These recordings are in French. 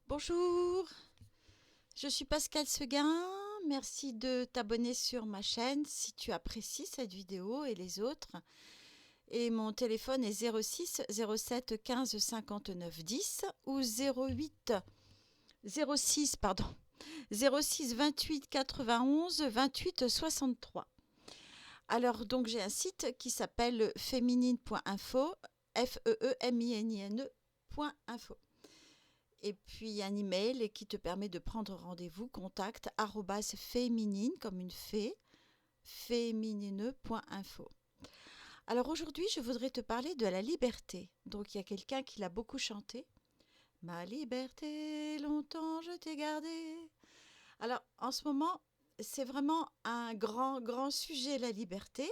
Bonjour, je suis Pascal Seguin. Merci de t'abonner sur ma chaîne si tu apprécies cette vidéo et les autres. Et mon téléphone est 06 07 15 59 10 ou 08 06 pardon 06 28 91 28 63. Alors donc j'ai un site qui s'appelle féminine.info, FEEMININE.info. Et puis un email qui te permet de prendre rendez-vous, contact féminine comme une fée, féminine.info. Alors aujourd'hui, je voudrais te parler de la liberté. Donc il y a quelqu'un qui l'a beaucoup chanté. Ma liberté, longtemps je t'ai gardée. Alors en ce moment, c'est vraiment un grand sujet, la liberté.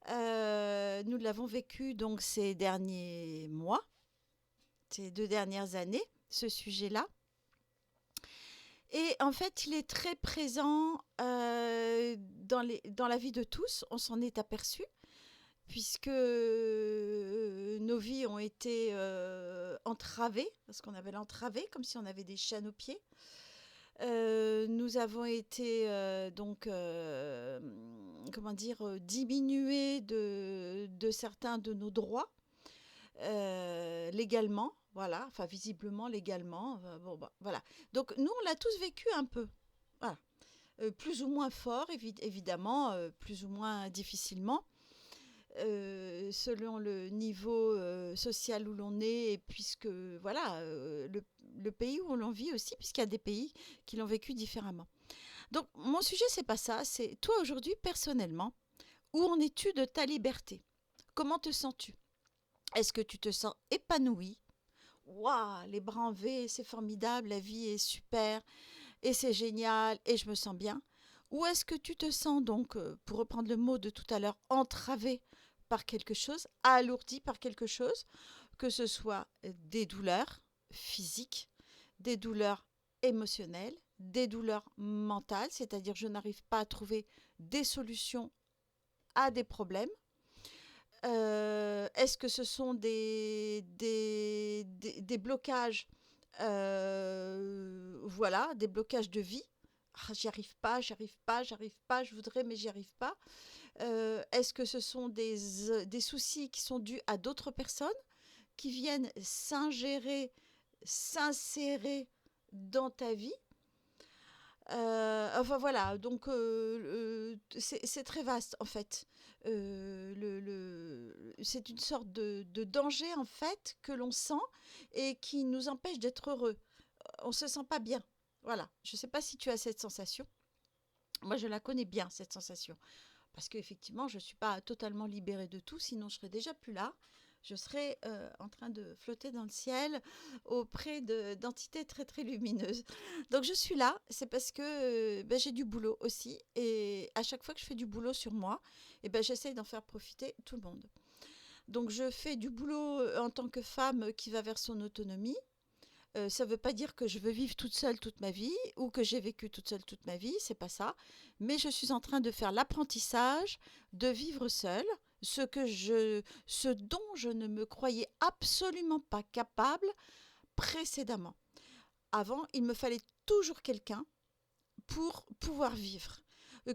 Nous l'avons vécu donc ces derniers mois, ces 2 dernières années, ce sujet-là. Et en fait, il est très présent dans la vie de tous. On s'en est aperçu, puisque nos vies ont été entravées, parce qu'on avait l'entravé, comme si on avait des chaînes aux pieds. Nous avons été comment dire, diminués de certains de nos droits légalement, voilà, enfin visiblement légalement. Bon, bah, voilà. Donc nous, on l'a tous vécu un peu, voilà. Plus ou moins fort, évidemment, plus ou moins difficilement, selon le niveau social où l'on est, et puisque, voilà, le pays où l'on vit aussi, puisqu'il y a des pays qui l'ont vécu différemment. Donc, mon sujet, c'est pas ça, c'est toi aujourd'hui, personnellement, où en es-tu de ta liberté? Comment te sens-tu? Est-ce que tu te sens épanoui? Waouh, les bras en V, c'est formidable, la vie est super, et c'est génial, et je me sens bien. Ou est-ce que tu te sens donc, pour reprendre le mot de tout à l'heure, entravé par quelque chose, alourdi par quelque chose, que ce soit des douleurs physiques, des douleurs émotionnelles, des douleurs mentales, c'est-à-dire je n'arrive pas à trouver des solutions à des problèmes. Est-ce que ce sont des blocages, voilà, des blocages de vie? Ah, j'y arrive pas, j'arrive pas, j'arrive pas, je voudrais, mais j'y arrive pas. Est-ce que ce sont des soucis qui sont dus à d'autres personnes qui viennent s'ingérer, s'insérer dans ta vie? Enfin voilà, donc c'est très vaste en fait. C'est une sorte de danger en fait que l'on sent et qui nous empêche d'être heureux. On se sent pas bien. Voilà, je ne sais pas si tu as cette sensation. Moi, je la connais bien, cette sensation. Parce qu'effectivement, je ne suis pas totalement libérée de tout, sinon je serais déjà plus là. Je serais en train de flotter dans le ciel auprès d'entités très très lumineuses. Donc je suis là, c'est parce que ben, j'ai du boulot aussi. Et à chaque fois que je fais du boulot sur moi, et ben, j'essaye d'en faire profiter tout le monde. Donc je fais du boulot en tant que femme qui va vers son autonomie. Ça ne veut pas dire que je veux vivre toute seule toute ma vie ou que j'ai vécu toute seule toute ma vie, c'est pas ça. Mais je suis en train de faire l'apprentissage de vivre seule, ce dont je ne me croyais absolument pas capable précédemment. Avant, il me fallait toujours quelqu'un pour pouvoir vivre.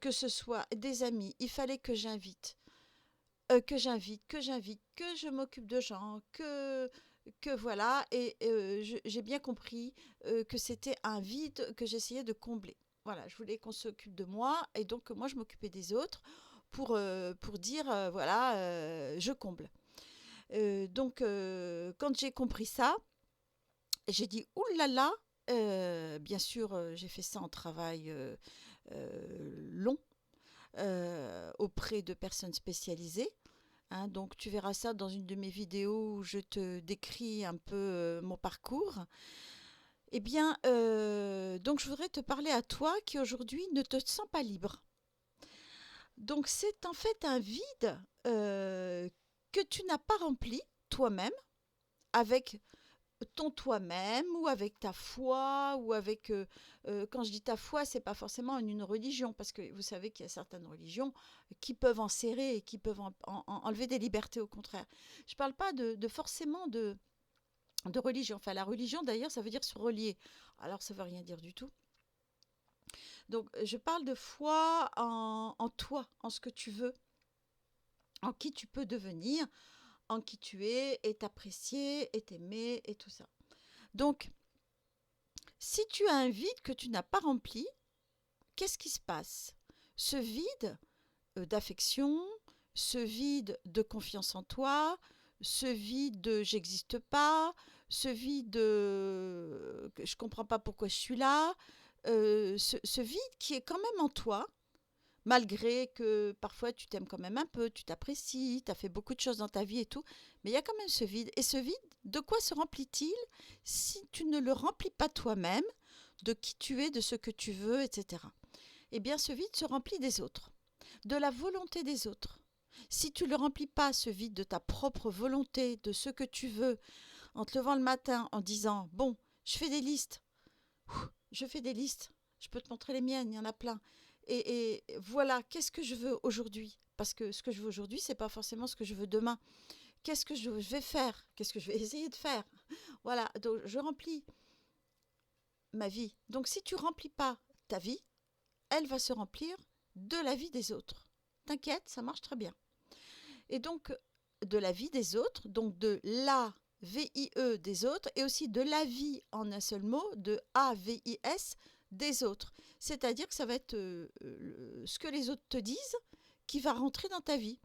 Que ce soit des amis, il fallait que je m'occupe de gens, que voilà, et j'ai bien compris que c'était un vide que j'essayais de combler. Voilà, je voulais qu'on s'occupe de moi et donc moi je m'occupais des autres pour dire voilà, je comble. Quand j'ai compris ça, j'ai dit oulala, bien sûr, j'ai fait ça en travail long auprès de personnes spécialisées. Hein, donc tu verras ça dans une de mes vidéos où je te décris un peu mon parcours. Eh bien, donc je voudrais te parler à toi qui aujourd'hui ne te sens pas libre. Donc c'est en fait un vide que tu n'as pas rempli toi-même avec ton toi-même ou avec ta foi ou avec quand je dis ta foi, c'est pas forcément une religion parce que vous savez qu'il y a certaines religions qui peuvent enserrer et qui peuvent enlever des libertés au contraire. Je parle pas de forcément de religion. Enfin, la religion, d'ailleurs, ça veut dire se relier. Alors, ça veut rien dire du tout. Donc, je parle de foi en toi, en ce que tu veux, en qui tu peux devenir, en qui tu es, est apprécié, est aimé, et tout ça. Donc, si tu as un vide que tu n'as pas rempli, qu'est-ce qui se passe? Ce vide d'affection, ce vide de confiance en toi, ce vide de j'existe pas, ce vide de je comprends pas pourquoi je suis là, ce vide qui est quand même en toi, malgré que parfois tu t'aimes quand même un peu, tu t'apprécies, tu as fait beaucoup de choses dans ta vie et tout, mais il y a quand même ce vide. Et ce vide, de quoi se remplit-il si tu ne le remplis pas toi-même, de qui tu es, de ce que tu veux, etc. Eh bien, ce vide se remplit des autres, de la volonté des autres. Si tu ne le remplis pas, ce vide de ta propre volonté, de ce que tu veux, en te levant le matin en disant, bon, je fais des listes, je fais des listes, je peux te montrer les miennes, il y en a plein. Et voilà, qu'est-ce que je veux aujourd'hui? Parce que ce que je veux aujourd'hui, c'est pas forcément ce que je veux demain. Qu'est-ce que je vais faire? Qu'est-ce que je vais essayer de faire? Voilà, donc je remplis ma vie. Donc si tu remplis pas ta vie, elle va se remplir de la vie des autres. T'inquiète, ça marche très bien. Et donc, de la vie des autres, donc de la VIE des autres, et aussi de la vie en un seul mot, de AVIS des autres. C'est-à-dire que ça va être ce que les autres te disent qui va rentrer dans ta vie.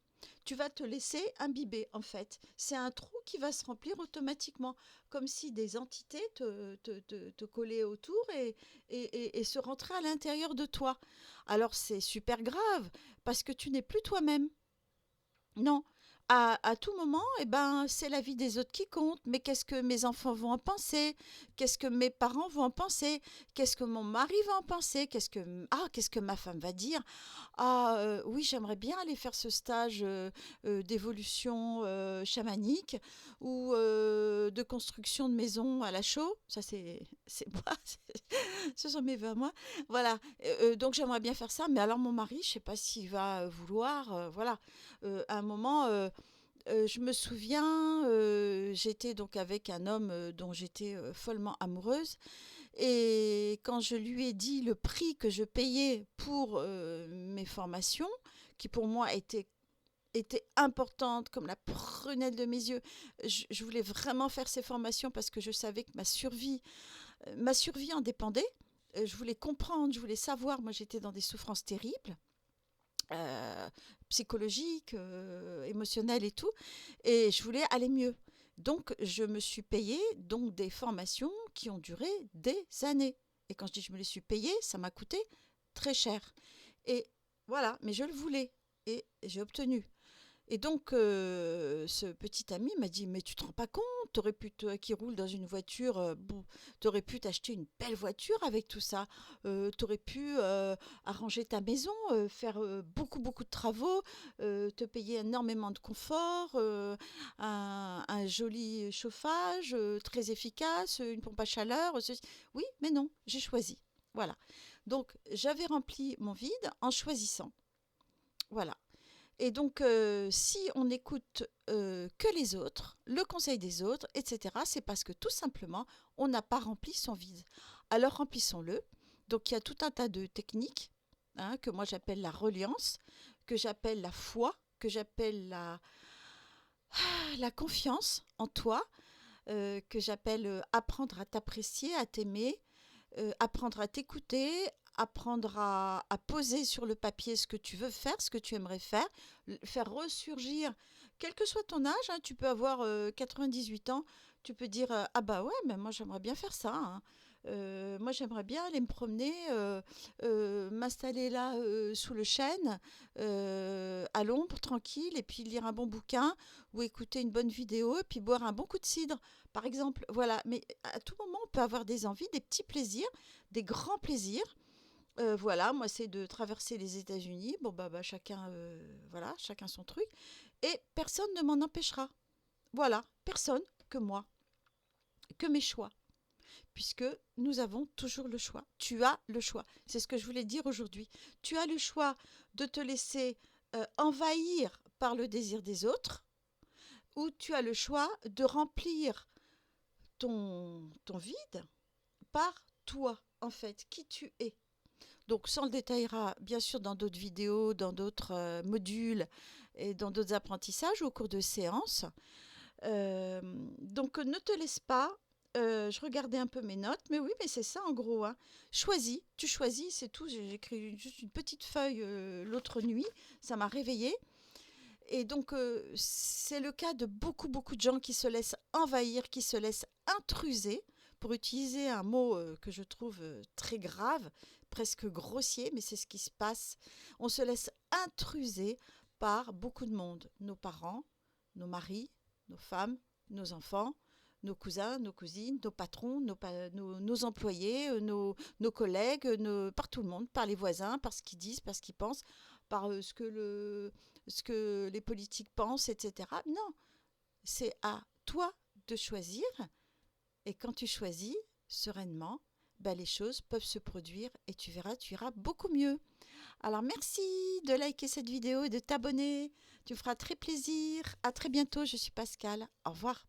Tu vas te laisser imbiber, en fait. C'est un trou qui va se remplir automatiquement, comme si des entités te collaient autour et se rentraient à l'intérieur de toi. Alors c'est super grave, parce que tu n'es plus toi-même. Non. À tout moment, eh ben, c'est la vie des autres qui compte. Mais qu'est-ce que mes enfants vont en penser? Qu'est-ce que mes parents vont en penser? Qu'est-ce que mon mari va en penser? Qu'est-ce que ma femme va dire? Ah, oui, j'aimerais bien aller faire ce stage d'évolution chamanique ou de construction de maison à la chaux. Ça, c'est moi. Ce sont mes vœux à moi. Voilà. Donc, j'aimerais bien faire ça. Mais alors, mon mari, je ne sais pas s'il va vouloir. Voilà. À un moment, je me souviens, j'étais donc avec un homme dont j'étais follement amoureuse. Et quand je lui ai dit le prix que je payais pour mes formations, qui pour moi était importante comme la prunelle de mes yeux, je voulais vraiment faire ces formations parce que je savais que ma survie en dépendait. Je voulais comprendre, je voulais savoir. Moi, j'étais dans des souffrances terribles. euh, Psychologiques, émotionnelles et tout, et je voulais aller mieux. Donc, je me suis payée donc des formations qui ont duré des années. Et quand je dis je me les suis payées, ça m'a coûté très cher. Et voilà, mais je le voulais et j'ai obtenu. Et donc, ce petit ami m'a dit: «Mais tu te rends pas compte, t'aurais pu toi qui roule dans une voiture, bon, tu pu t'acheter une belle voiture avec tout ça. Tu pu, arranger ta maison, faire, beaucoup, beaucoup de travaux, te payer énormément de confort, un joli chauffage, très efficace, une pompe à chaleur, ceci». Oui, mais non, j'ai choisi. Voilà. Donc j'avais rempli mon vide en choisissant. Voilà. Et donc, si on n'écoute que les autres, le conseil des autres, etc., c'est parce que tout simplement, on n'a pas rempli son vide. Alors, remplissons-le. Donc, il y a tout un tas de techniques que moi j'appelle la reliance, que j'appelle la foi, que j'appelle la confiance en toi, que j'appelle apprendre à t'apprécier, à t'aimer, apprendre à t'écouter, apprendre à poser sur le papier ce que tu veux faire, ce que tu aimerais faire, faire ressurgir, quel que soit ton âge, hein, tu peux avoir 98 ans, tu peux dire ah bah ouais, mais moi j'aimerais bien faire ça, hein. Moi j'aimerais bien aller me promener, m'installer là sous le chêne, à l'ombre, tranquille, et puis lire un bon bouquin ou écouter une bonne vidéo, et puis boire un bon coup de cidre, par exemple. Voilà, mais à tout moment, on peut avoir des envies, des petits plaisirs, des grands plaisirs. Voilà, moi, c'est de traverser les États-Unis. Bon, bah chacun, voilà, chacun son truc. Et personne ne m'en empêchera. Voilà, personne que moi, que mes choix. Puisque nous avons toujours le choix. Tu as le choix. C'est ce que je voulais dire aujourd'hui. Tu as le choix de te laisser envahir par le désir des autres, ou tu as le choix de remplir ton vide par toi, en fait, qui tu es. Donc, ça, on le détaillera bien sûr dans d'autres vidéos, dans d'autres modules et dans d'autres apprentissages au cours de séances. Euh, donc, ne te laisse pas. Je regardais un peu mes notes, mais oui, mais c'est ça en gros, hein. Choisis, tu choisis, c'est tout. J'ai écrit juste une petite feuille l'autre nuit, ça m'a réveillée. Et donc, c'est le cas de beaucoup, beaucoup de gens qui se laissent envahir, qui se laissent intruser, pour utiliser un mot que je trouve très grave, presque grossier, mais c'est ce qui se passe. On se laisse intruser par beaucoup de monde, nos parents, nos maris, nos femmes, nos enfants, nos cousins, nos cousines, nos patrons, nos employés, nos collègues, par tout le monde, par les voisins, par ce qu'ils disent, par ce qu'ils pensent, par ce que les politiques pensent, etc. Non, c'est à toi de choisir. Et quand tu choisis sereinement, ben les choses peuvent se produire et tu verras, tu iras beaucoup mieux. Alors merci de liker cette vidéo et de t'abonner. Tu me feras très plaisir. À très bientôt, je suis Pascal. Au revoir.